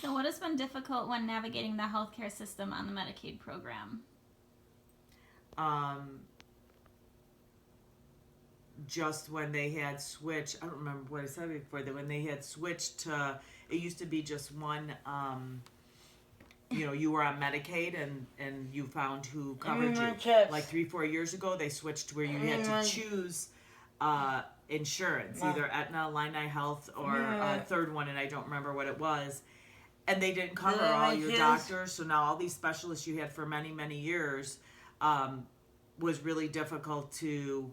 So what has been difficult when navigating the healthcare system on the Medicaid program? Just when they had switched, I don't remember what I said before, that when they had switched to, it used to be just one, you were on Medicaid and you found who covered you. Like 3-4 years ago, they switched where you had to choose insurance, either Aetna, Illini Health, or a third one, and I don't remember what it was. And they didn't cover all your doctors, so now all these specialists you had for many, many years was really difficult to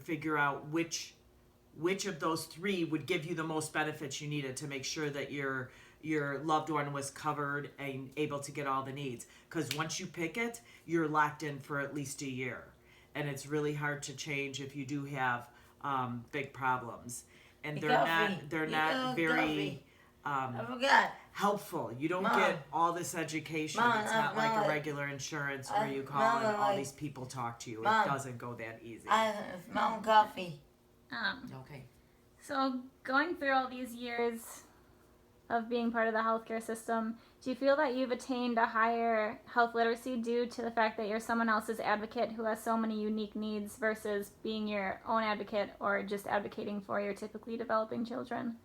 figure out which of those three would give you the most benefits you needed to make sure that your loved one was covered and able to get all the needs. Because once you pick it, you're locked in for at least a year, and it's really hard to change if you do have big problems. And they're not very helpful. You don't get all this education. It's not like a regular insurance where you call and all these people talk to you. It doesn't go that easy. I smell coffee. Okay. So going through all these years of being part of the healthcare system, do you feel that you've attained a higher health literacy due to the fact that you're someone else's advocate who has so many unique needs versus being your own advocate or just advocating for your typically developing children?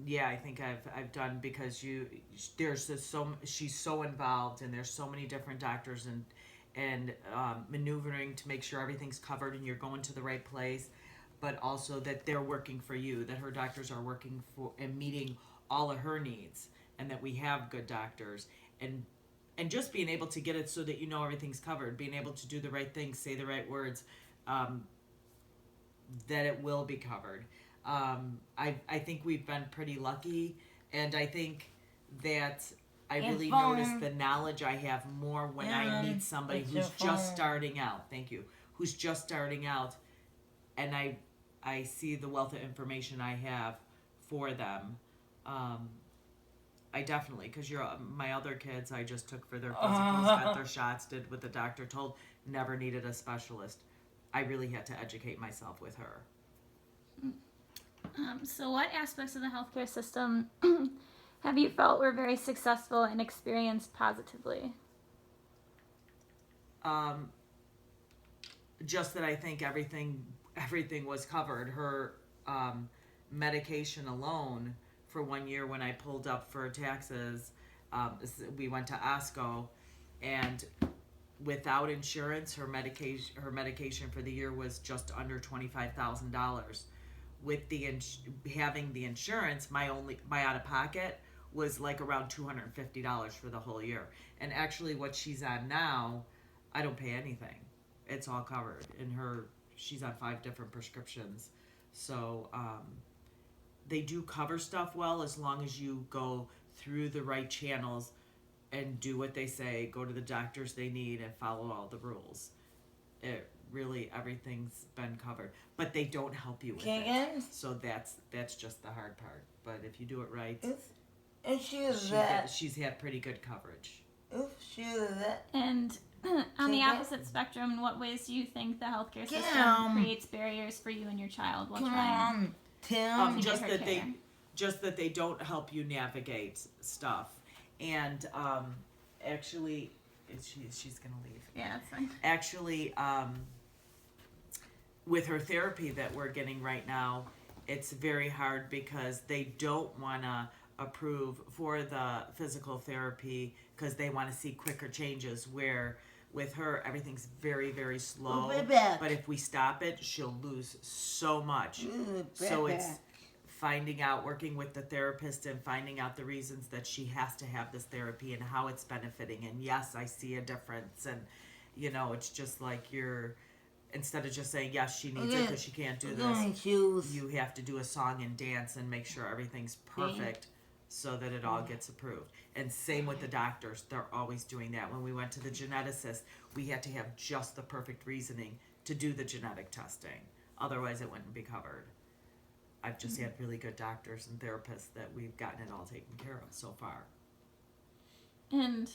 Yeah, I think I've done, because there's just she's so involved, and there's so many different doctors and maneuvering to make sure everything's covered and you're going to the right place, but also that they're working for you, that her doctors are working for and meeting all of her needs, and that we have good doctors, and just being able to get it so that everything's covered, being able to do the right things, say the right words, that it will be covered. I think we've been pretty lucky, and I think that I really notice the knowledge I have more when I meet somebody who's just starting out. Thank you. Who's just starting out, and I see the wealth of information I have for them. I definitely, because my other kids I just took for their physicals, got their shots, did what the doctor told, never needed a specialist. I really had to educate myself with her. So what aspects of the healthcare system have you felt were very successful and experienced positively? Just that I think everything was covered. Her medication alone, for 1 year when I pulled up for taxes, we went to Osco, and without insurance, her medication for the year was just under $25,000. With having the insurance, my out of pocket was like around $250 for the whole year. And actually, what she's on now, I don't pay anything. It's all covered. She's on 5 different prescriptions, so they do cover stuff well as long as you go through the right channels and do what they say. Go to the doctors they need and follow all the rules. Really, everything's been covered, but they don't help you with it. So that's just the hard part. But if you do it right, she's had pretty good coverage. And on the opposite spectrum, in what ways do you think the healthcare system creates barriers for you and your child while trying to just get her care? Just that they don't help you navigate stuff, and actually, she's gonna leave. Yeah, that's fine. Actually, with her therapy that we're getting right now, it's very hard because they don't want to approve for the physical therapy because they want to see quicker changes, where with her everything's very, very slow. But if we stop it, she'll lose so much. So it's working with the therapist and finding out the reasons that she has to have this therapy and how it's benefiting. And yes, I see a difference. And it's just like instead of just saying yes, she needs it because she can't do this, you have to do a song and dance and make sure everything's perfect so that it all gets approved. And same with the doctors, they're always doing that. When we went to the geneticist, we had to have just the perfect reasoning to do the genetic testing, otherwise it wouldn't be covered. I've just had really good doctors and therapists that we've gotten it all taken care of so far. And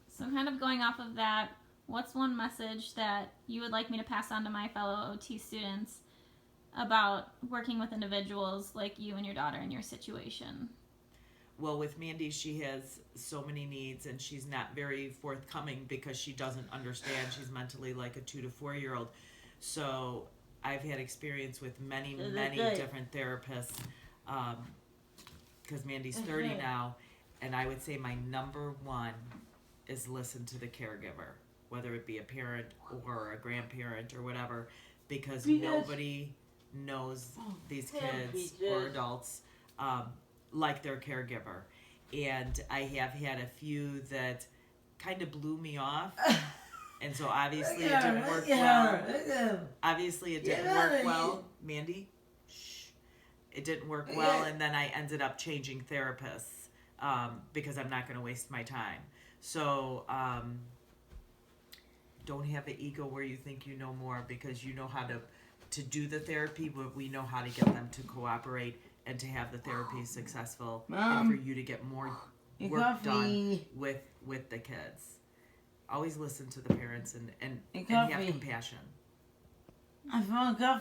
so kind of going off of that, what's one message that you would like me to pass on to my fellow OT students about working with individuals like you and your daughter in your situation? Well, with Mandy, she has so many needs, and she's not very forthcoming because she doesn't understand. She's mentally like a 2 to 4 year old. So I've had experience with many different therapists. Because Mandy's 30 now, and I would say my number one is listen to the caregiver, whether it be a parent or a grandparent or whatever, because nobody knows these kids or adults like their caregiver. And I have had a few that kind of blew me off. And so obviously it didn't work well. Obviously it didn't work well. Mandy? Shh. It didn't work well, and then I ended up changing therapists because I'm not going to waste my time. So don't have an ego where you think you know more, because you know how to do the therapy, but we know how to get them to cooperate and to have the therapy successful, and for you to get more work done with the kids. Always listen to the parents and have compassion. I found coffee.